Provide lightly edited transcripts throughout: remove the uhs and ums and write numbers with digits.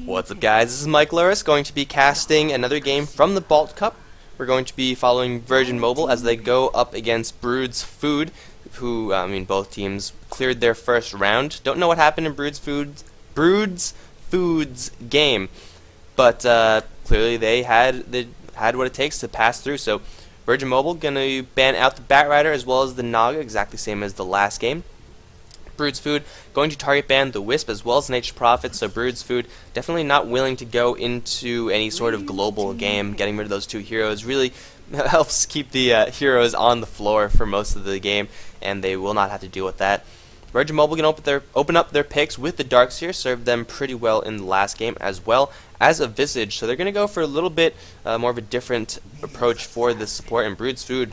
What's up, guys? This is Mike Luris, going to be casting another game from the Balt Cup. We're going to be following Virgin Mobile as they go up against Brood's Food, who, both teams cleared their first round. Don't know what happened in Brood's Food's game, but clearly they had what it takes to pass through. So Virgin Mobile gonna ban out the Bat Rider as well as the Naga, exactly same as the last game. Brood's Food going to target ban the Wisp as well as Nature's Prophet, so Brood's Food definitely not willing to go into any sort of global game. Getting rid of those two heroes really helps keep the heroes on the floor for most of the game, and they will not have to deal with that. Virgin Mobile can open up their picks with the Darkseer, served them pretty well in the last game, as well as a Visage, so they're going to go for a little bit more of a different approach for the support, and Brood's Food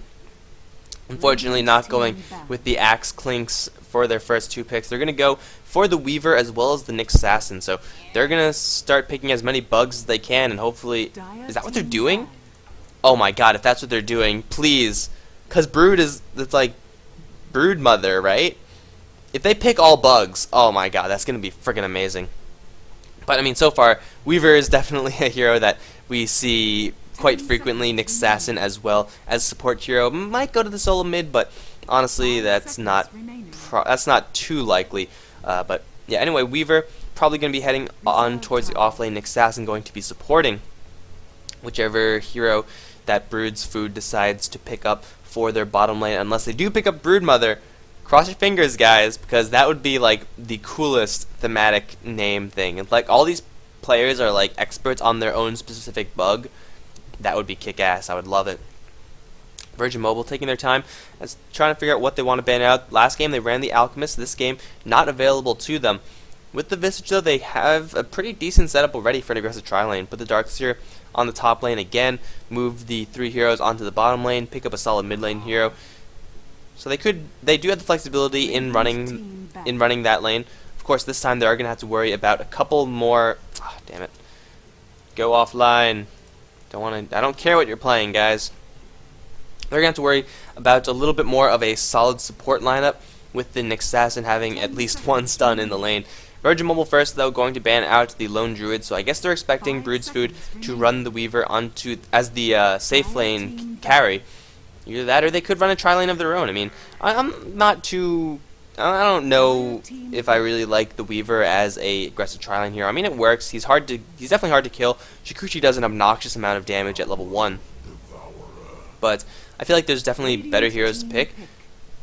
unfortunately not going with the Axe Clinks for their first two picks. They're going to go for the Weaver as well as the Nyx Assassin. So they're going to start picking as many bugs as they can, and hopefully... Is that what they're doing? Oh my god, if that's what they're doing, please. Because Brood is... It's like Brood Mother, right? If they pick all bugs, oh my god, that's going to be freaking amazing. But so far, Weaver is definitely a hero that we see quite frequently. Nyx Assassin as well as support hero might go to the solo mid, but honestly that's not too likely. But yeah, anyway, Weaver probably going to be heading on towards the off lane. Nyx Assassin going to be supporting whichever hero that Brood's Food decides to pick up for their bottom lane, unless they do pick up Brood Mother. Cross your fingers, guys, because that would be like the coolest thematic name thing. It's like all these players are like experts on their own specific bug. That would be kick-ass. I would love it. Virgin Mobile taking their time as trying to figure out what they want to ban out. Last game they ran the Alchemist. This game not available to them. With the Visage though, they have a pretty decent setup already for an aggressive tri-lane. Put the Darkseer on the top lane again. Move the three heroes onto the bottom lane. Pick up a solid mid lane hero. So they do have the flexibility in running that lane. Of course, this time they are going to have to worry about a couple more. Oh, damn it! Go offline. I don't care what you're playing, guys. They're going to have to worry about a little bit more of a solid support lineup, with the Nyx Assassin having at least one stun in the lane. Virgin Mobile first, though, going to ban out the Lone Druid, so I guess they're expecting Brood's Food to run the Weaver onto as the safe lane carry. Either that, or they could run a tri-lane of their own. I'm not too... I don't know if I really like the Weaver as a aggressive tri-lane hero. It works. He's definitely hard to kill. Shikuchi does an obnoxious amount of damage at level 1. But I feel like there's definitely better heroes to pick.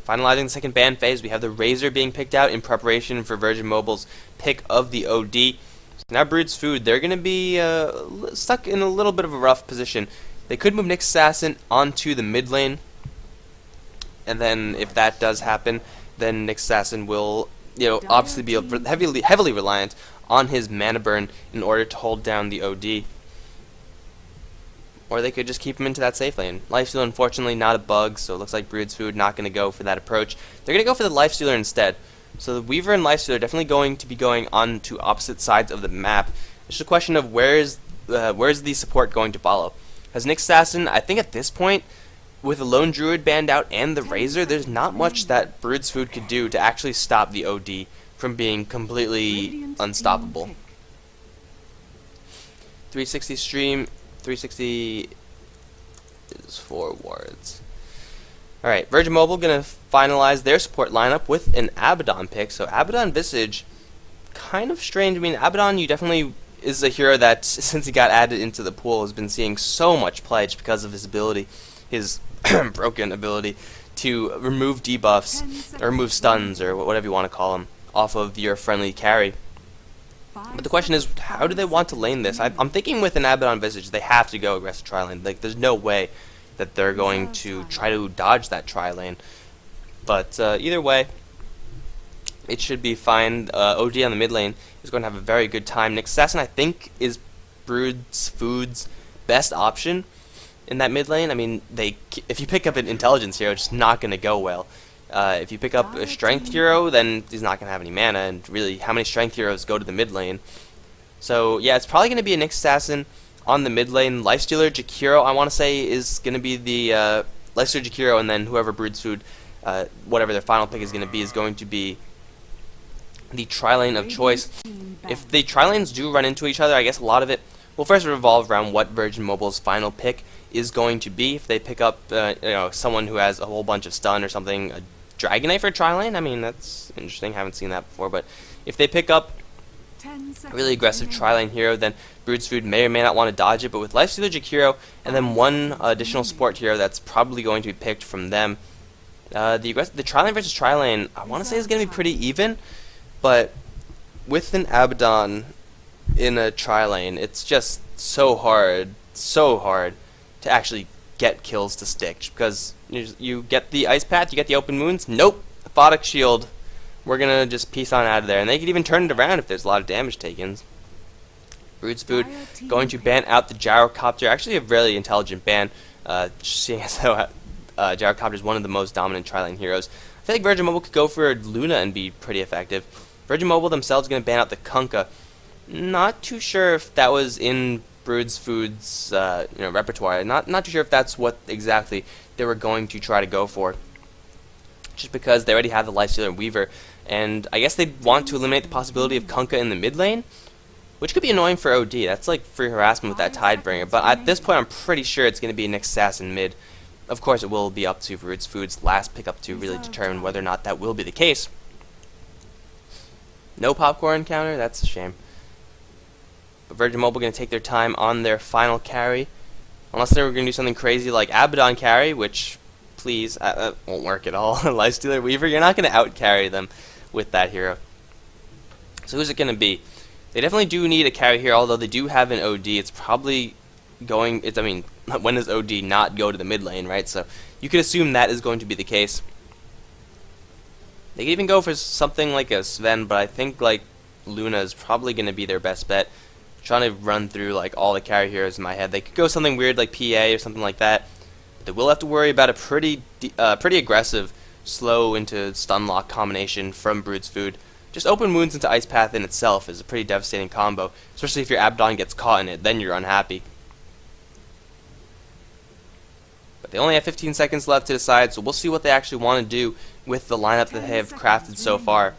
Finalizing the second ban phase, we have the Razor being picked out in preparation for Virgin Mobile's pick of the OD. So now Brood's Food, they're going to be stuck in a little bit of a rough position. They could move Nyx Assassin onto the mid lane, and then if that does happen, then Nyx Assassin will, obviously be heavily reliant on his mana burn in order to hold down the OD. Or they could just keep him into that safe lane. Lifestealer, unfortunately, not a bug, so it looks like Brood's Food not going to go for that approach. They're going to go for the Lifestealer instead. So the Weaver and Lifestealer are definitely going to be going on to opposite sides of the map. It's just a question of where's the support going to follow. As Nyx Assassin, I think at this point, with the Lone Druid banned out and the Razor, there's not much that Brood's Food could do to actually stop the OD from being completely unstoppable. 360 stream, 360 is 4 wards. Alright, Virgin Mobile going to finalize their support lineup with an Abaddon pick. So Abaddon Visage, kind of strange. Abaddon, you definitely... is a hero that, since he got added into the pool, has been seeing so much play just because of his ability, his broken ability to remove debuffs, or remove stuns, or whatever you want to call them, off of your friendly carry. But the question is, how do they want to lane this? I'm thinking with an Abaddon Visage, they have to go aggressive tri-lane. Like, there's no way that they're going to try to dodge that tri-lane. But either way, it should be fine. OD on the mid lane is going to have a very good time. Nyx Assassin, I think, is Brood's Food's best option in that mid lane. If you pick up an intelligence hero, it's just not going to go well. If you pick up a strength hero, then he's not going to have any mana, and really, how many strength heroes go to the mid lane? So yeah, it's probably going to be a Nyx Assassin on the mid lane. Lifestealer Jakiro, I want to say, is going to be the Lifestealer Jakiro, and then whoever Brood's Food, whatever their final pick is going to be the tri-lane of choice. If the tri-lanes do run into each other, I guess a lot of it will first revolve around what Virgin Mobile's final pick is going to be. If they pick up someone who has a whole bunch of stun or something, a Dragon Knight for tri-lane, I mean, that's interesting, haven't seen that before. But if they pick up a really aggressive tri-lane hero, then Broodsfood may or may not want to dodge it. But with Lifestealer, Jakiro, and then one additional support hero that's probably going to be picked from them, the tri-lane versus tri-lane, I want to say is going to be pretty even. But with an Abaddon in a tri-lane, it's just so hard to actually get kills to stick, because you get the Ice Path, you get the Open Wounds, nope, Aphotic Shield, we're gonna just peace on out of there. And they could even turn it around if there's a lot of damage taken. Broodsfood going to ban out the Gyrocopter, actually a really intelligent ban, seeing as how Gyrocopter is one of the most dominant tri-lane heroes. I feel like Virgin Mobile could go for Luna and be pretty effective. Virgin Mobile themselves going to ban out the Kunkka. Not too sure if that was in Broodsfood's repertoire. Not too sure if that's what exactly they were going to try to go for. Just because they already have the Lifestealer and Weaver, and I guess they want to eliminate the possibility of Kunkka in the mid lane, which could be annoying for OD. That's like free harassment with that Tidebringer. But at this point, I'm pretty sure it's going to be an assassin mid. Of course, it will be up to Broodsfood's last pickup to really determine whether or not that will be the case. No popcorn counter, that's a shame. But Virgin Mobile going to take their time on their final carry. Unless they were going to do something crazy like Abaddon carry, which, please, that won't work at all. Lifestealer Weaver, you're not going to out-carry them with that hero. So who's it going to be? They definitely do need a carry here, although they do have an OD. It's probably going... I mean, when does OD not go to the mid lane, right? So you could assume that is going to be the case. They could even go for something like a Sven, but I think like Luna is probably going to be their best bet. I'm trying to run through like all the carry heroes in my head. They could go something weird like PA or something like that. But they will have to worry about a pretty aggressive slow into stun lock combination from Broodsfood. Just Open Wounds into Ice Path in itself is a pretty devastating combo, especially if your Abaddon gets caught in it, then you're unhappy. But they only have 15 seconds left to decide, so we'll see what they actually want to do with the lineup that they have crafted so far.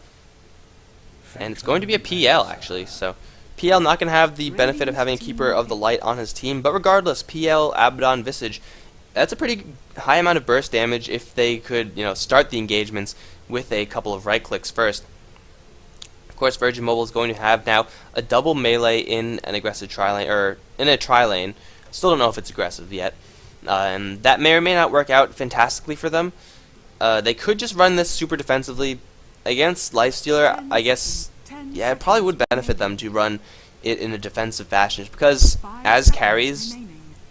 And it's going to be a PL, actually, so PL not going to have the benefit of having a Keeper of the Light on his team, but regardless, PL, Abaddon, Visage, that's a pretty high amount of burst damage if they could, start the engagements with a couple of right clicks first. Of course, Virgin Mobile is going to have now a double melee in an aggressive tri-lane, or in a tri-lane. Still don't know if it's aggressive yet. And that may or may not work out fantastically for them. They could just run this super defensively against Lifestealer. I guess, yeah, it probably would benefit them to run it in a defensive fashion, because as carries,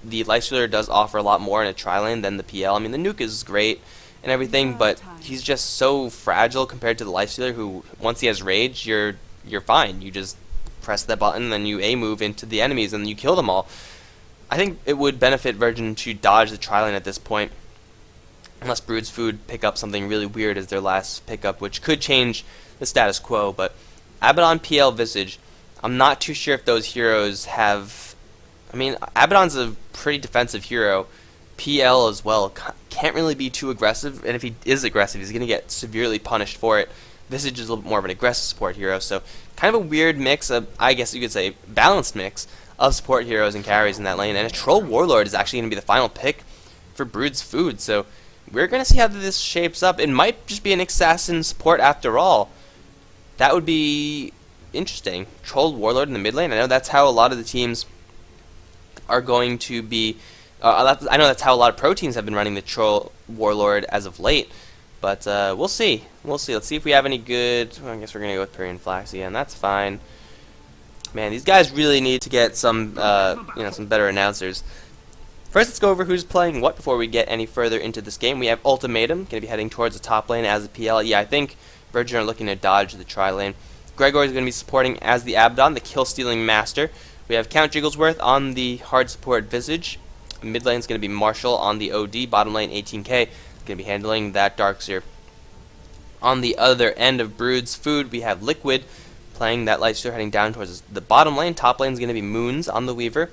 the Lifestealer does offer a lot more in a tri-lane than the PL. I mean, the nuke is great and everything, but he's just so fragile compared to the Lifestealer, who once he has rage, you're fine. You just press that button, then you A-move into the enemies, and you kill them all. I think it would benefit Virgin to dodge the tri-lane at this point, unless Broodsfood pick up something really weird as their last pickup, which could change the status quo. But Abaddon, PL, Visage, I'm not too sure if those heroes have... I mean, Abaddon's a pretty defensive hero. PL as well can't really be too aggressive, and if he is aggressive, he's going to get severely punished for it. Visage is a little bit more of an aggressive support hero, so kind of a weird mix of, I guess you could say, balanced mix of support heroes and carries in that lane. And a Troll Warlord is actually going to be the final pick for Broodsfood, so we're going to see how this shapes up. It might just be an assassin support after all. That would be interesting. Troll Warlord in the mid lane. I know that's how a lot of the teams are going to be... I know that's how a lot of pro teams have been running the Troll Warlord as of late. But we'll see. Let's see if we have any good... Well, I guess we're going to go with Purian Flax again. That's fine. Man, these guys really need to get some some better announcers. First, let's go over who's playing what before we get any further into this game. We have Ultimatum, going to be heading towards the top lane as a PL. Yeah, I think Virgin are looking to dodge the tri-lane. Gregor is going to be supporting as the Abaddon, the kill-stealing master. We have Count Jigglesworth on the hard support Visage. Mid lane is going to be Marshall on the OD. Bottom lane, 18k. Going to be handling that Darkseer. On the other end of Broodsfood, we have Liquid playing that Lifestealer heading down towards the bottom lane. Top lane is going to be Moons on the Weaver.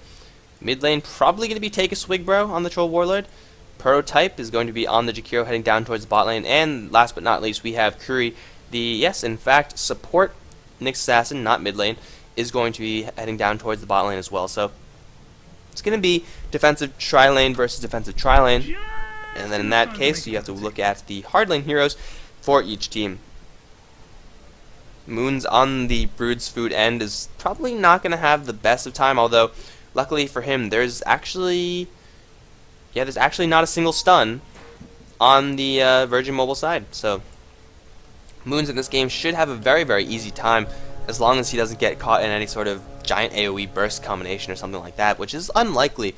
Mid lane probably going to be Take a Swig Bro on the Troll Warlord. Prototype is going to be on the Jakiro heading down towards the bot lane. And last but not least, we have Kuri, the, yes, in fact, support Nyx Assassin, not mid lane, is going to be heading down towards the bot lane as well. So it's going to be defensive tri-lane versus defensive tri-lane. And then in that case, you have to look at the hard lane heroes for each team. Moons on the Brood's food end is probably not going to have the best of time, although luckily for him, there's actually not a single stun on the Virgin Mobile side. So Moons in this game should have a very, very easy time as long as he doesn't get caught in any sort of giant AoE burst combination or something like that, which is unlikely.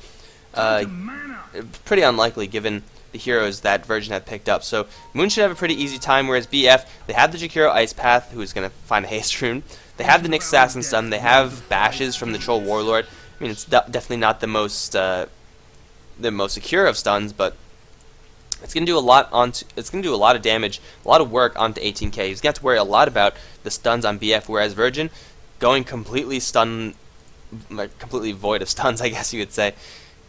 Pretty unlikely given the heroes that Virgin had picked up. So Moon should have a pretty easy time, whereas BF, they have the Jakiro Ice Path, who's going to find a haste rune. They have the Nyx Assassin stun. They have bashes from the Troll Warlord. I mean, it's definitely not the most secure of stuns, but it's going to do a lot of damage, a lot of work onto 18k. He's going to have to worry a lot about the stuns on BF, whereas Virgin going completely void of stuns, I guess you could say.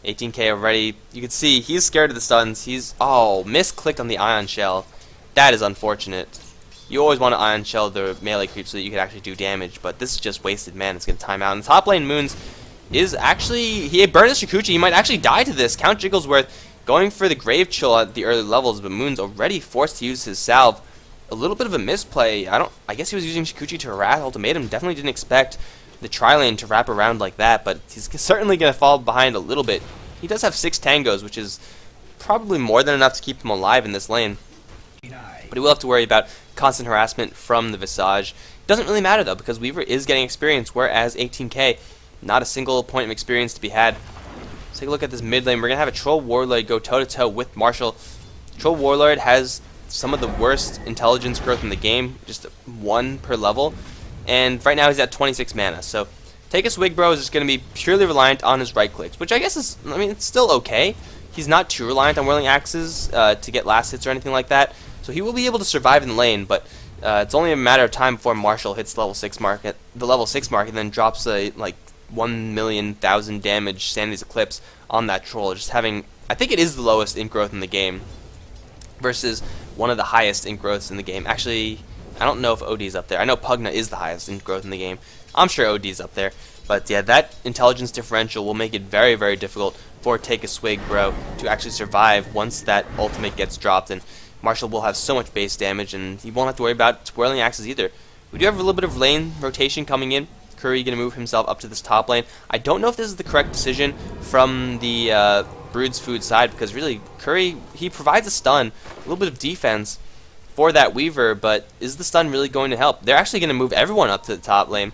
18k already. You can see he's scared of the stuns. He's misclicked on the Ion Shell. That is unfortunate. You always want to Ion Shell the melee creep so that you can actually do damage, but this is just wasted mana. It's going to time out. And top lane Moons is actually, he burned his Shukuchi. He might actually die to this. Count Jigglesworth going for the Grave Chill at the early levels, but Moon's already forced to use his salve. A little bit of a misplay. I guess he was using Shukuchi to harass Ultimatum. Definitely didn't expect the tri-lane to wrap around like that, but he's certainly going to fall behind a little bit. He does have 6 tangos, which is probably more than enough to keep him alive in this lane. But he will have to worry about constant harassment from the Visage. Doesn't really matter though, because Weaver is getting experience, whereas 18k, not a single point of experience to be had. Let's take a look at this mid lane. We're going to have a Troll Warlord go toe-to-toe with Marshall. Troll Warlord has some of the worst intelligence growth in the game, just 1 per level. And right now he's at 26 mana, so Take a Swig Bro is just going to be purely reliant on his right clicks, which I guess is, it's still okay. He's not too reliant on Whirling Axes to get last hits or anything like that, so he will be able to survive in the lane, but it's only a matter of time before Marshall hits the level 6 mark, and then drops a, 1,000,000 damage Sanity's Eclipse on that Troll, just having, I think it is the lowest int growth in the game, versus one of the highest int growths in the game. Actually, I don't know if OD's up there. I know Pugna is the highest int growth in the game. I'm sure OD's up there. But yeah, that intelligence differential will make it very, very difficult for Take a Swig Bro to actually survive once that ultimate gets dropped. And Marshall will have so much base damage, and he won't have to worry about Whirling Axes either. We do have a little bit of lane rotation coming in. Curry going to move himself up to this top lane. I don't know if this is the correct decision from the Brood's Food side, because really, Curry, he provides a stun, a little bit of defense for that Weaver, but is the stun really going to help? They're actually going to move everyone up to the top lane.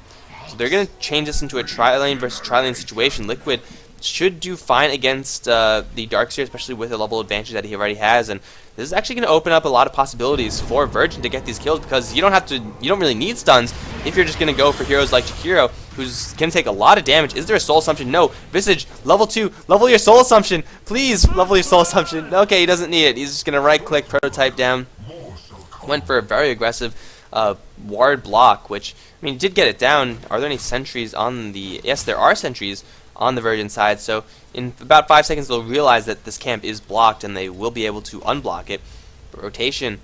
So they're going to change this into a tri-lane versus tri-lane situation. Liquid should do fine against the Darkseer, especially with the level advantage that he already has, and this is actually going to open up a lot of possibilities for Virgin to get these kills, because you don't really need stuns if you're just going to go for heroes like Jakiro, who's going to take a lot of damage. Is there a Soul Assumption? No. Visage, level 2, level your Soul Assumption. Please, level your Soul Assumption. Okay, he doesn't need it. He's just going to right-click, prototype down. Went for a very aggressive ward block, which, did get it down. Are there any sentries on the... Yes, there are sentries on the Virgin side, so in about 5 seconds they'll realize that this camp is blocked and they will be able to unblock it. But rotation,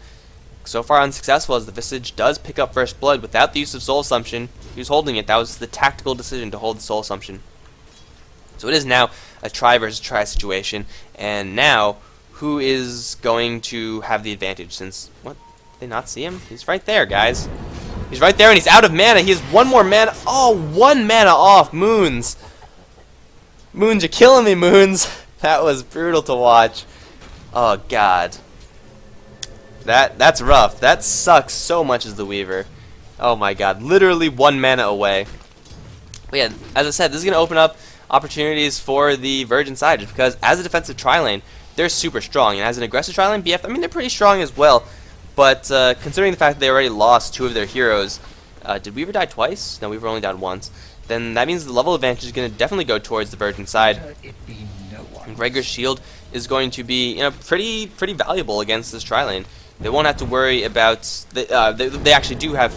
so far unsuccessful, as the Visage does pick up First Blood without the use of Soul Assumption. He was holding it. That was the tactical decision to hold the Soul Assumption. So it is now a try versus try situation, and now who is going to have the advantage? Since, what? Did they not see him? He's right there, guys. He's right there, and he's out of mana. He has 1 more mana. Oh, 1 mana off. Moons. Moons, you're killing me, Moons. That was brutal to watch. Oh, God. That's rough. That sucks so much as the Weaver. Oh, my God. Literally 1 mana away. But yeah, as I said, this is going to open up opportunities for the Virgin side, just because as a defensive tri-lane, they're super strong. And as an aggressive tri-lane, BF, they're pretty strong as well. But considering the fact that they already lost 2 of their heroes, did Weaver die twice? No, Weaver only died once. Then that means the level advantage is going to definitely go towards the Virgin side. And Gregor's Shield is going to be pretty valuable against this tri-lane. They won't have to worry about... They actually do have...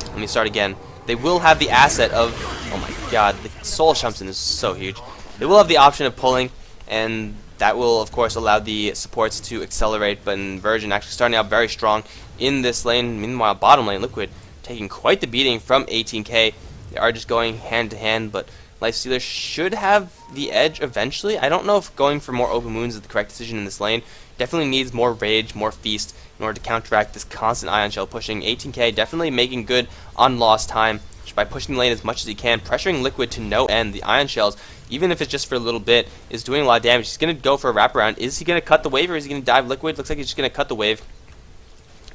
Let me start again. They will have the asset of... Oh my God, the Soul Assumption is so huge. They will have the option of pulling, and that will, of course, allow the supports to accelerate. But in Virgin actually starting out very strong in this lane. Meanwhile, bottom lane, Liquid taking quite the beating from 18k. They are just going hand to hand, but Lifestealer should have the edge eventually. I don't know if going for more open wounds is the correct decision in this lane. Definitely needs more rage, more feast in order to counteract this constant ion shell pushing. 18k definitely making good on lost time just by pushing the lane as much as he can, pressuring Liquid to no end. The ion shells, even if it's just for a little bit, is doing a lot of damage. He's going to go for a wraparound. Is he going to cut the wave, or is he going to dive Liquid? Looks like he's just going to cut the wave.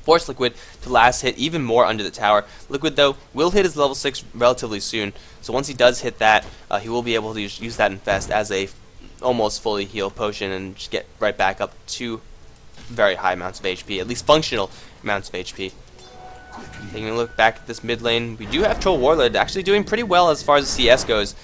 Force Liquid to last hit even more under the tower. Liquid, though, will hit his level 6 relatively soon, so once he does hit that, he will be able to use that Infest as a almost fully heal potion and just get right back up to very high amounts of HP, at least functional amounts of HP. Taking a look back at this mid lane, we do have Troll Warlord actually doing pretty well as far as the CS goes,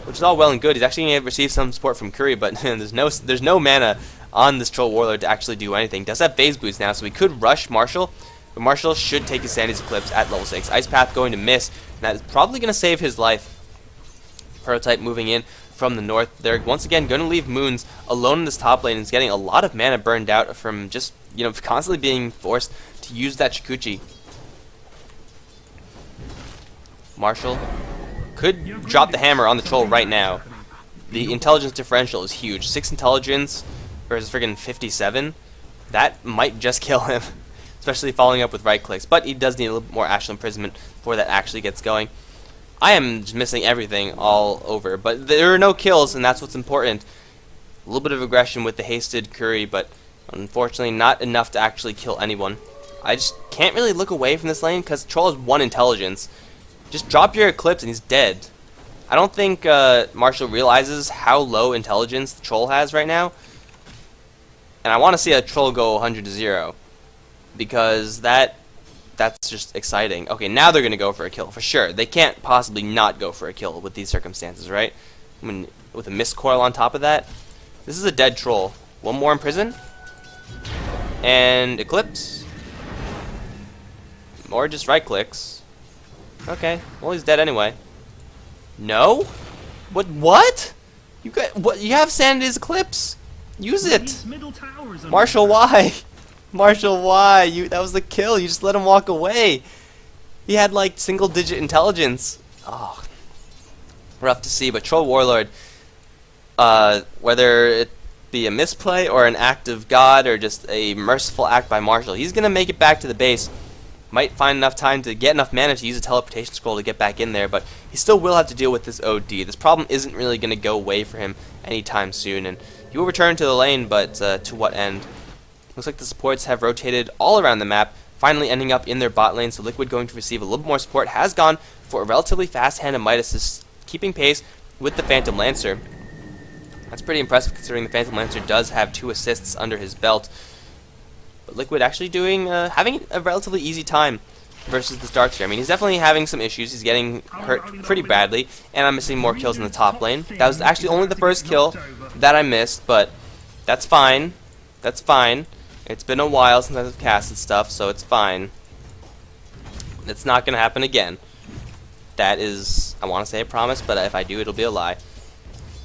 which is all well and good. He's actually going to receive some support from Curry, but there's no mana on this Troll Warlord to actually do anything. Does have phase boost now, so we could rush Marshall, but Marshall should take his Sandy's Eclipse at level 6. Ice Path going to miss, and that is probably going to save his life. Prototype moving in from the north. They're once again going to leave Moons alone in this top lane, and is getting a lot of mana burned out from just, constantly being forced to use that Chikuchi. Marshall could drop the hammer on the troll right now. The intelligence differential is huge. 6 intelligence versus friggin' 57. That might just kill him, especially following up with right clicks. But he does need a little bit more Astral Imprisonment before that actually gets going. I am just missing everything all over, but there are no kills, and that's what's important. A little bit of aggression with the hasted Curry, but unfortunately not enough to actually kill anyone. I just can't really look away from this lane because Troll has 1 intelligence. Just drop your Eclipse and he's dead. I don't think Marshall realizes how low intelligence the Troll has right now. And I want to see a Troll go 100 to 0. Because that's just exciting. Okay, now they're going to go for a kill, for sure. They can't possibly not go for a kill with these circumstances, right? I mean, with a Mist Coil on top of that. This is a dead Troll. 1 more Imprison. And Eclipse. Or just right clicks. Okay, well he's dead anyway. No? What? You got what? You have Sanity's Eclipse. Use it. Marshall, why? Marshall, why? That was the kill. You just let him walk away. He had like single-digit intelligence. Oh, rough to see. But Troll Warlord, whether it be a misplay or an act of God or just a merciful act by Marshall, he's gonna make it back to the base. Might find enough time to get enough mana to use a teleportation scroll to get back in there, but he still will have to deal with this OD. This problem isn't really going to go away for him anytime soon, and he will return to the lane, but to what end? Looks like the supports have rotated all around the map, finally ending up in their bot lane, so Liquid going to receive a little more support. Has gone for a relatively fast hand of Midas, is keeping pace with the Phantom Lancer. That's pretty impressive considering the Phantom Lancer does have 2 assists under his belt. But Liquid actually having a relatively easy time versus the Darkseer. I mean, he's definitely having some issues. He's getting hurt pretty badly, and I'm missing more kills in the top lane. That was actually only the first kill that I missed, but that's fine. That's fine. It's been a while since I've casted stuff, so it's fine. It's not going to happen again. That is, I want to say a promise, but if I do, it'll be a lie.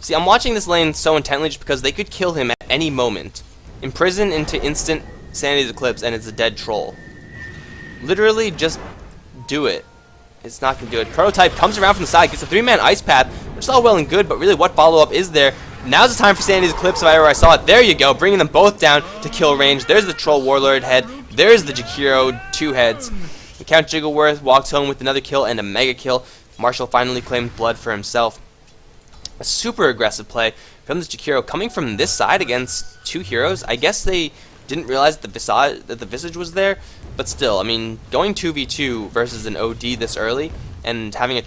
See, I'm watching this lane so intently just because they could kill him at any moment. Imprison into instant Sanity's Eclipse, and it's a dead Troll. Literally, just do it. It's not going to do it. Prototype comes around from the side, gets a 3-man Ice Path, which is all well and good, but really what follow-up is there? Now's the time for Sanity's Eclipse, if I ever saw it. There you go, bringing them both down to kill range. There's the Troll Warlord head. There's the Jakiro, 2 heads. And Count Jiggleworth walks home with another kill and a mega kill. Marshall finally claimed blood for himself. A super aggressive play from this Jakiro coming from this side against 2 heroes. I guess they didn't realize that the Visage was there, but still, I mean, going 2v2 versus an OD this early and having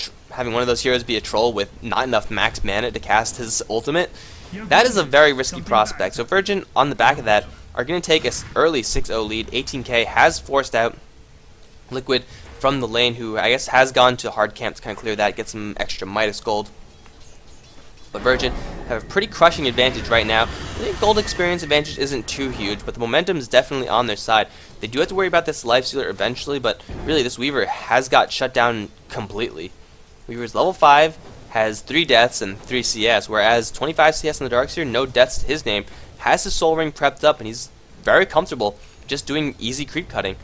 one of those heroes be a troll with not enough max mana to cast his ultimate, that is a very risky prospect. So Virgin, on the back of that, are going to take an early 6-0 lead. 18k has forced out Liquid from the lane, who I guess has gone to hard camp to kind of clear that, get some extra Midas gold. But Virgin have a pretty crushing advantage right now. I think gold experience advantage isn't too huge, but the momentum is definitely on their side. They do have to worry about this Lifestealer eventually, but really this Weaver has got shut down completely. Weaver's level 5, has 3 deaths and 3 CS, whereas 25 CS in the Darkseer, no deaths to his name, has his Soul Ring prepped up, and he's very comfortable just doing easy creep cutting.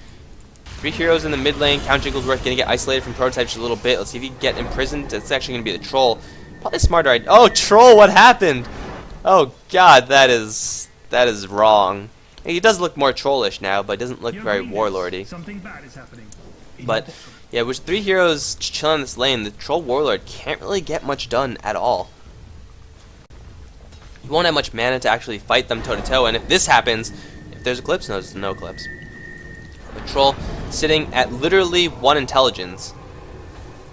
3 heroes in the mid lane. Count Jigglesworth gonna get isolated from Prototype just a little bit. Let's see if he can get imprisoned. It's actually gonna be the Troll. Probably smarter idea. Oh, Troll, what happened? Oh god, that is wrong. He does look more trollish now, but doesn't look very warlordy. Something bad is happening. But yeah, with 3 heroes chilling in this lane, the Troll Warlord can't really get much done at all. You won't have much mana to actually fight them toe to toe, and if this happens, if there's eclipse, no, there's no eclipse. The Troll sitting at literally 1 intelligence.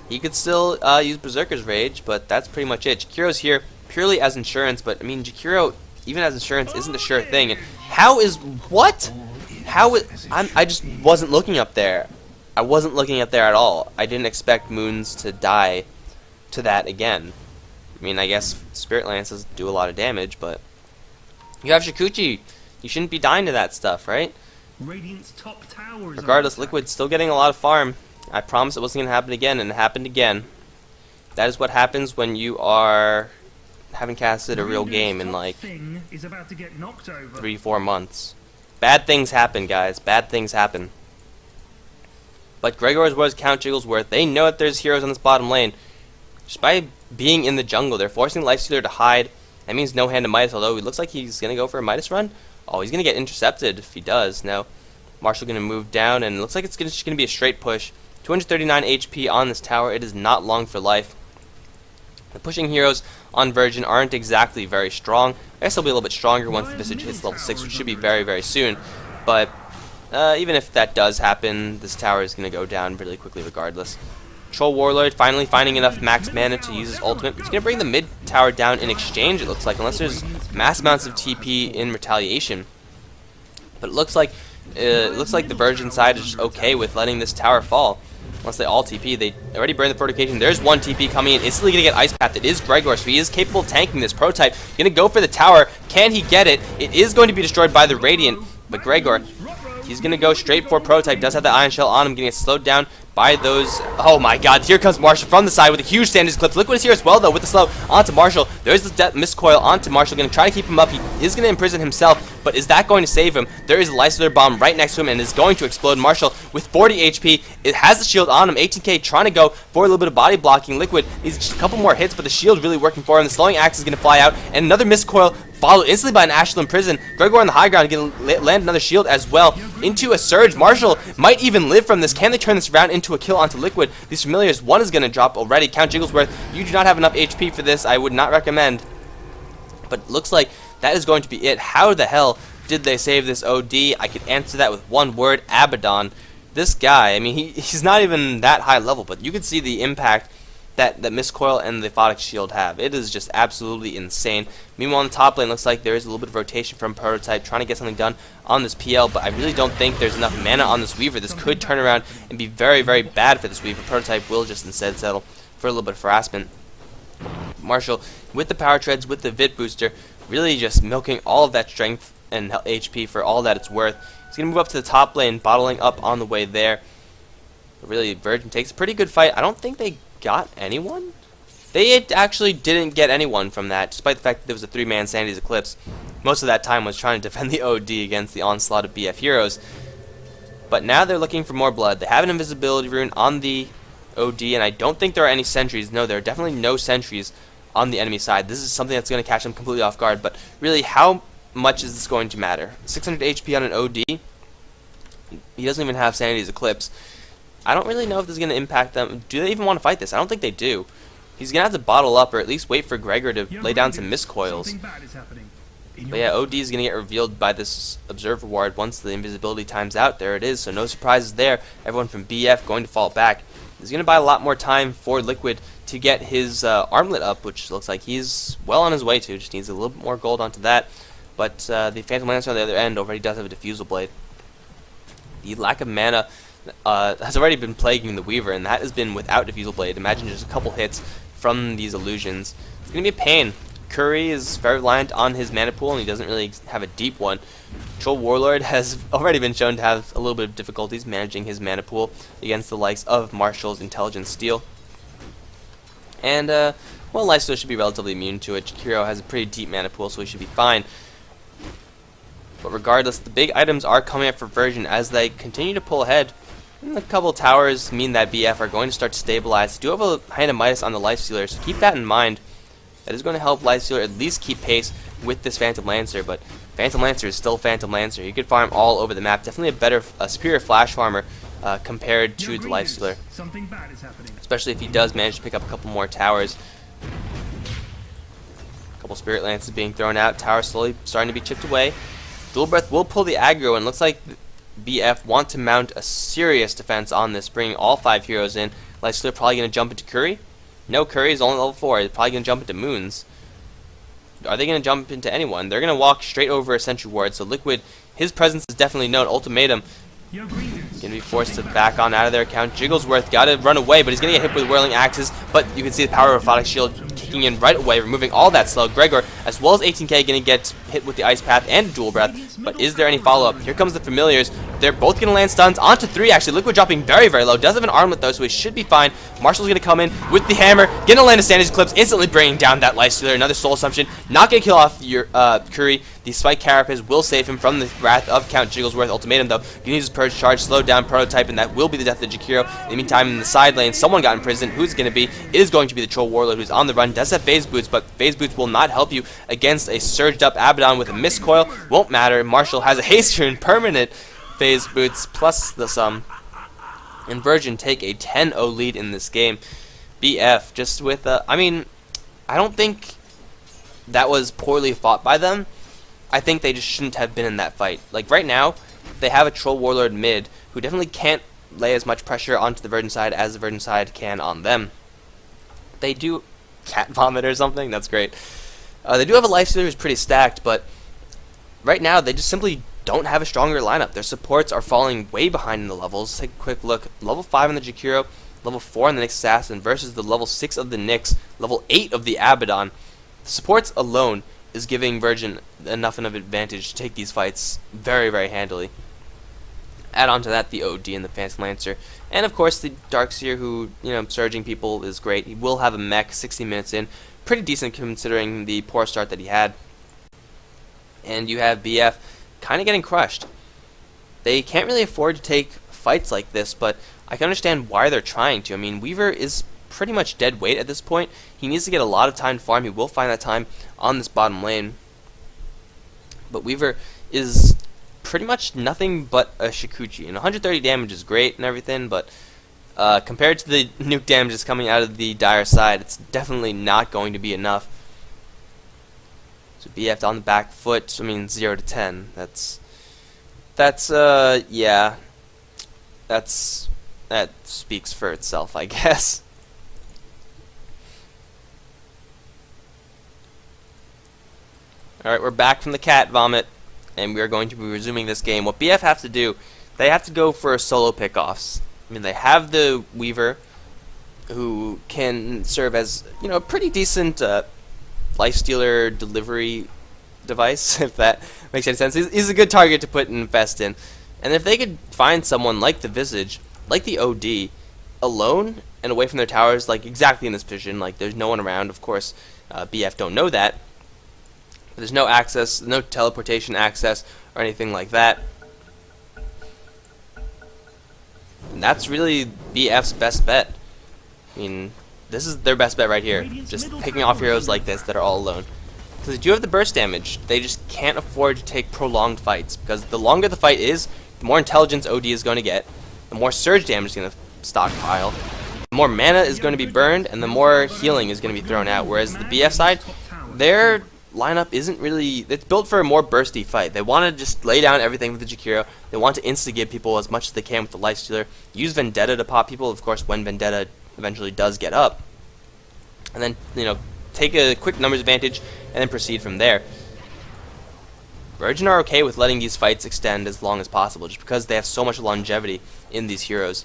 He could still use Berserker's Rage, but that's pretty much it. Jakiro's here purely as insurance, but I mean, Jakiro, even as insurance, isn't a sure thing. And how is what? How is I just wasn't looking up there. I wasn't looking up there at all. I didn't expect Moons to die to that again. I mean, I guess Spirit Lances do a lot of damage, but you have Shikuchi. You shouldn't be dying to that stuff, right? Radiant's top towers. Regardless, Liquid's still getting a lot of farm. I promised it wasn't going to happen again, and it happened again. That is what happens when you are haven't casted a real game in like 3-4 months. Bad things happen, guys. Bad things happen. But Gregor's was Count Jigglesworth. They know that there's heroes on this bottom lane. Just by being in the jungle, they're forcing Lifestealer to hide. That means no hand to Midas, although it looks like he's going to go for a Midas run. Oh, he's going to get intercepted if he does. Now, Marshall going to move down, and it looks like it's just going to be a straight push. 239 HP on this tower. It is not long for life. The pushing heroes on Virgin aren't exactly very strong. I guess they'll be a little bit stronger once the Visage hits level 6, which should be very, very soon. But even if that does happen, this tower is going to go down really quickly regardless. Troll Warlord finally finding enough max mana to use his ultimate. He's going to bring the mid tower down in exchange, it looks like, unless there's mass amounts of TP in retaliation. But it looks like the Virgin side is just okay with letting this tower fall. Once they all TP, they already burned the fortification. There's 1 TP coming in, instantly going to get Ice Path. It is Gregor, so he is capable of tanking this Prototype. Going to go for the tower. Can he get it? It is going to be destroyed by the Radiant, but Gregor, he's going to go straight for Prototype. Does have the Iron Shell on him, getting it slowed down by those. Oh my god, here comes Marshall from the side with a huge Sanders Clip. Liquid is here as well, though, with the slow onto Marshall. There's the Mist Coil onto Marshall, going to try to keep him up. He is going to imprison himself, but is that going to save him? There is a Lifestealer Bomb right next to him and is going to explode. Marshall with 40 HP. It has the shield on him. 18k trying to go for a little bit of body blocking. Liquid needs just a couple more hits, but the shield really working for him. The slowing axe is going to fly out, and another Mist Coil followed instantly by an Ashland Prison. Gregor on the high ground going to land another shield as well into a Surge. Marshall might even live from this. Can they turn this around into a kill onto Liquid? These familiars, 1 is going to drop already. Count Jigglesworth, you do not have enough HP for this. I would not recommend. But it looks like that is going to be it. How the hell did they save this OD? I could answer that with one word: Abaddon. This guy, I mean, he's not even that high level, but you can see the impact that Mist Coil and the Photic Shield have. It is just absolutely insane. Meanwhile, on the top lane, looks like there is a little bit of rotation from Prototype, trying to get something done on this PL, but I really don't think there's enough mana on this Weaver. This could turn around and be very, very bad for this Weaver. Prototype will just instead settle for a little bit of harassment. Marshall, with the Power Treads, with the Vit Booster, really just milking all of that strength and HP for all that it's worth. He's going to move up to the top lane, bottling up on the way there. But really, Virgin takes a pretty good fight. I don't think they got anyone? They actually didn't get anyone from that, despite the fact that there was a 3-man Sandy's Eclipse. Most of that time was trying to defend the OD against the onslaught of BF heroes. But now they're looking for more blood. They have an invisibility rune on the OD, and I don't think there are any sentries. No, there are definitely no sentries on the enemy side. This is something that's going to catch them completely off guard, but really, how much is this going to matter? 600 HP on an OD? He doesn't even have Sanity's Eclipse. I don't really know if this is going to impact them. Do they even want to fight this? I don't think they do. He's going to have to bottle up, or at least wait for Gregor to lay down some Mist Coils. But yeah, OD is going to get revealed by this Observer Ward once the invisibility times out. There it is, so no surprises there. Everyone from BF going to fall back. He's going to buy a lot more time for Liquid to get his armlet up, which looks like he's well on his way to. Just needs a little bit more gold onto that. But the Phantom Lancer on the other end already does have a Diffusal Blade. The lack of mana has already been plaguing the Weaver, and that has been without Diffusal Blade. Imagine just a couple hits from these illusions. It's going to be a pain. Curry is very reliant on his mana pool, and he doesn't really have a deep one. Troll Warlord has already been shown to have a little bit of difficulties managing his mana pool against the likes of Marshall's Intelligent Steel. And, well, Lifestealer should be relatively immune to it. Jakiro has a pretty deep mana pool, so he should be fine. But regardless, the big items are coming up for Virgin as they continue to pull ahead. And a couple towers mean that BF are going to start to stabilize. They do have a Hand of Midas on the Lifestealer, so keep that in mind. That is going to help Lifestealer at least keep pace with this Phantom Lancer, but Phantom Lancer is still Phantom Lancer. You could farm all over the map. Definitely a superior flash farmer compared to the Lifestealer. Something bad is happening. Especially if he does manage to pick up a couple more towers. A couple Spirit Lances being thrown out. Towers slowly starting to be chipped away. Dual Breath will pull the aggro, and looks like BF want to mount a serious defense on this, bringing all 5 heroes in. Lifestealer probably going to jump into Curry. No, Curry is only level 4. They're probably going to jump into Moons. Are they going to jump into anyone? They're going to walk straight over a Sentry Ward. So Liquid, his presence is definitely known. Ultimatum Your green is going to be forced to back on out of their account. Jigglesworth got to run away, but he's going to get hit with Whirling Axes. But you can see the power of Robotic Shield kicking in right away, removing all that slow. Gregor, as well as 18k, going to get hit with the Ice Path and Dual Breath. But is there any follow-up? Here comes the Familiars. They're both going to land stuns onto 3, actually. Liquid dropping very, very low. Does have an armlet, though, so he should be fine. Marshall's going to come in with the hammer. Going to land a Sandy's Eclipse, instantly bringing down that Lifestealer. Another Soul Assumption. Not going to kill off your Curry. The Spike Carapace will save him from the wrath of Count Jigglesworth. Ultimatum, though. You need his Purge Charge, slow down Prototype, and that will be the death of Jakiro. In the meantime, in the side lane, someone got imprisoned. Who's going to be? It is going to be the Troll Warlord, who's on the run. Does have Phase Boots, but Phase Boots will not help you against a surged up Abaddon with a Mistcoil. Won't matter. Marshall has a Haste Rune, permanent Phase Boots plus the sum. And Virgin take a 10-0 lead in this game. BF just with I mean, I don't think that was poorly fought by them. I think they just shouldn't have been in that fight. Like right now, they have a Troll Warlord mid who definitely can't lay as much pressure onto the Virgin side as the Virgin side can on them. They do cat vomit or something. That's great. They do have a Lifestealer who's pretty stacked, but right now they just simply don't have a stronger lineup. Their supports are falling way behind in the levels. Let's take a quick look. Level 5 on the Jakiro, level 4 on the Nyx Assassin versus the level 6 of the Nyx, level 8 of the Abaddon. The supports alone is giving Virgin enough of an advantage to take these fights very, very handily. Add on to that the OD and the Phantom Lancer. And of course the Darkseer, who, surging people is great. He will have a mech 60 minutes in. Pretty decent considering the poor start that he had. And you have BF kind of getting crushed. They can't really afford to take fights like this, but I can understand why they're trying to. I mean, Weaver is pretty much dead weight at this point. He needs to get a lot of time to farm. He will find that time on this bottom lane. But Weaver is pretty much nothing but a Shikuchi. And 130 damage is great and everything, but compared to the nuke damage that's coming out of the Dire side, it's definitely not going to be enough. So BF on the back foot, I mean 0 to 10. Yeah. That speaks for itself, I guess. Alright, we're back from the cat vomit, and we are going to be resuming this game. What BF have to do, they have to go for solo pickoffs. I mean, they have the Weaver, who can serve as, a pretty decent Lifestealer delivery device, if that makes any sense. He's a good target to put Infest in. And if they could find someone like the Visage, like the OD, alone and away from their towers, like exactly in this position, like there's no one around, of course, BF don't know that. But there's no access, no teleportation access or anything like that. And that's really BF's best bet. I mean, this is their best bet right here. Just picking off heroes like this that are all alone. Because they do have the burst damage. They just can't afford to take prolonged fights. Because the longer the fight is, the more intelligence OD is going to get. The more surge damage is going to stockpile. The more mana is going to be burned. And the more healing is going to be thrown out. Whereas the BF side, their lineup isn't really... It's built for a more bursty fight. They want to just lay down everything with the Jakiro. They want to insta-give people as much as they can with the Lifestealer. Use Vendetta to pop people, of course, when Vendetta eventually does get up. And then, take a quick numbers advantage and then proceed from there. Virgin are okay with letting these fights extend as long as possible, just because they have so much longevity in these heroes.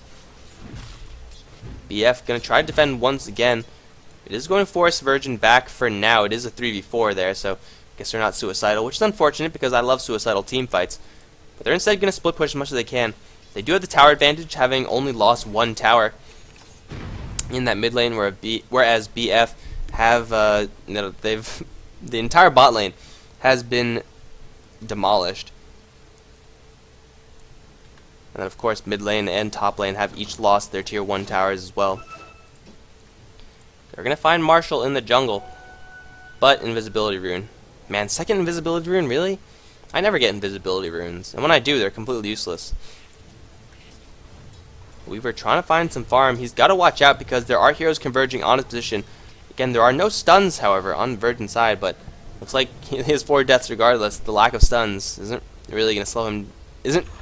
BF going to try to defend once again. It is going to force Virgin back for now. It is a 3v4 there, so I guess they're not suicidal, which is unfortunate because I love suicidal team fights. But they're instead going to split push as much as they can. They do have the tower advantage, having only lost one tower in that mid lane, whereas BF have they've the entire bot lane has been demolished. And then of course mid lane and top lane have each lost their tier 1 towers as well. They're gonna find Marshall in the jungle, but invisibility rune. Man, second invisibility rune, really? I never get invisibility runes, and when I do, they're completely useless. Weaver trying to find some farm. He's got to watch out because there are heroes converging on his position. Again, there are no stuns, however, on the Virgin side, but looks like his 4 deaths regardless. The lack of stuns isn't really going to slow him.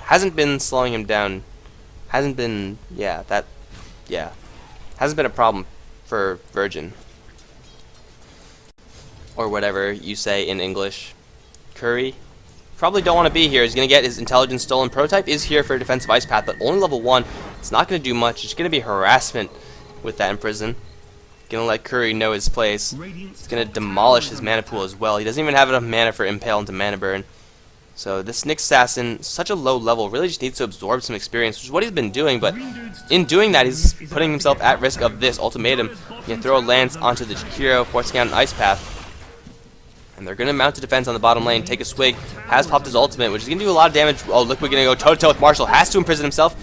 Hasn't been slowing him down. Hasn't been hasn't been a problem for Virgin, or whatever you say in English. Curry probably don't want to be here. He's going to get his intelligence stolen. Prototype is here for a defensive ice path, but only level 1. It's not going to do much. It's going to be harassment with that imprison. Going to let Curry know his place. It's going to demolish his mana pool as well. He doesn't even have enough mana for Impale into Mana Burn. So this Nyx Assassin, such a low level, really just needs to absorb some experience, which is what he's been doing, but in doing that, he's putting himself at risk of this ultimatum. He can throw a lance onto the hero, forcing out an ice path. And they're going to mount a defense on the bottom lane. Take a swig. Has popped his ultimate, which is going to do a lot of damage. Oh, Liquid going to go toe-to-toe with Marshall. Has to imprison himself.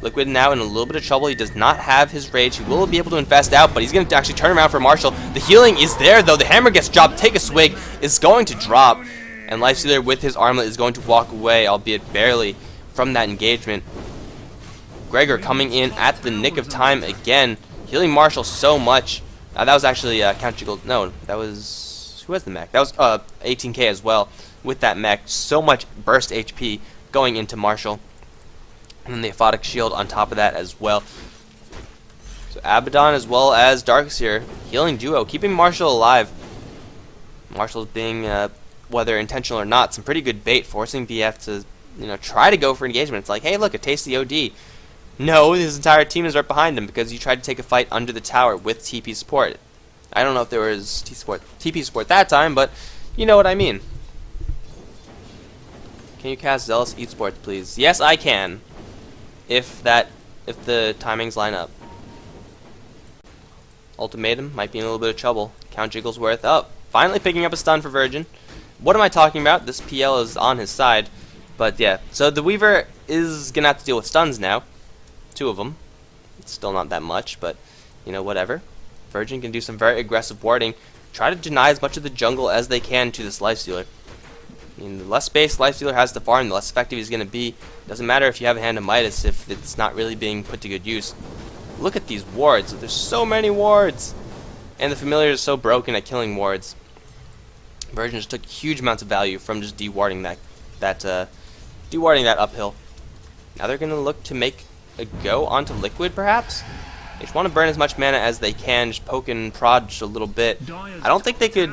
Liquid now in a little bit of trouble. He does not have his rage. He will be able to infest out, but he's going to actually turn around for Marshall. The healing is there, though. The hammer gets dropped. Take a swig is going to drop. And Lifestealer with his armlet is going to walk away, albeit barely, from that engagement. Gregor coming in at the nick of time again. Healing Marshall so much. That was actually Count Jiggle. No, that was... Who has the mech? That was 18k as well with that mech. So much burst HP going into Marshall. And then the Aphotic Shield on top of that as well. So Abaddon as well as Darkseer, healing duo, keeping Marshall alive. Marshall's being, whether intentional or not, some pretty good bait, forcing BF to try to go for engagement. It's like, hey, look, a tasty OD. No, his entire team is right behind him because you tried to take a fight under the tower with TP support. I don't know if there was TP support that time, but you know what I mean. Can you cast Zealous Eat Sports, please? Yes, I can. If the timings line up. Ultimatum might be in a little bit of trouble. Count Jigglesworth up. Finally picking up a stun for Virgin. What am I talking about? This PL is on his side. But yeah, so the Weaver is going to have to deal with stuns now. 2 of them. It's still not that much, but whatever. Virgin can do some very aggressive warding. Try to deny as much of the jungle as they can to this Lifestealer. I mean, the less space Lifestealer has to farm, the less effective he's going to be. Doesn't matter if you have a Hand of Midas if it's not really being put to good use. Look at these wards. There's so many wards. And the Familiar is so broken at killing wards. Virgin just took huge amounts of value from just dewarding that uphill. Now they're going to look to make a go onto Liquid, perhaps? They just want to burn as much mana as they can, just poke and prod just a little bit. I don't think they could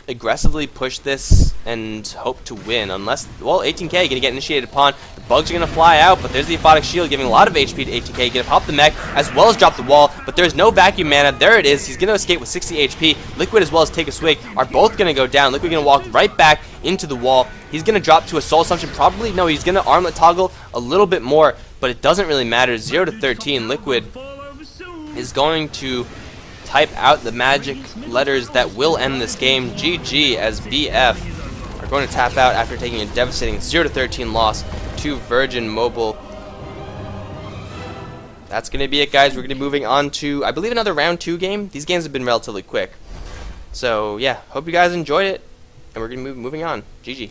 aggressively push this and hope to win, unless, well, 18k going to get initiated upon. The bugs are going to fly out, but there's the Aphotic Shield giving a lot of HP to 18k. Going to pop the mech as well as drop the wall, but there's no vacuum mana. There it is. He's going to escape with 60 HP. Liquid as well as Take a Swig are both going to go down. Liquid going to walk right back into the wall. He's going to drop to a Soul Assumption. Probably, no, he's going to armlet toggle a little bit more, but it doesn't really matter. 0 to 13. Liquid is going to type out the magic letters that will end this game. GG, as BF are going to tap out after taking a devastating 0 to 13 loss to Virgin Mobile. That's going to be it, guys. We're going to be moving on to, I believe, another round 2 game. These games have been relatively quick. So, yeah, hope you guys enjoyed it, and we're going to be moving on. GG.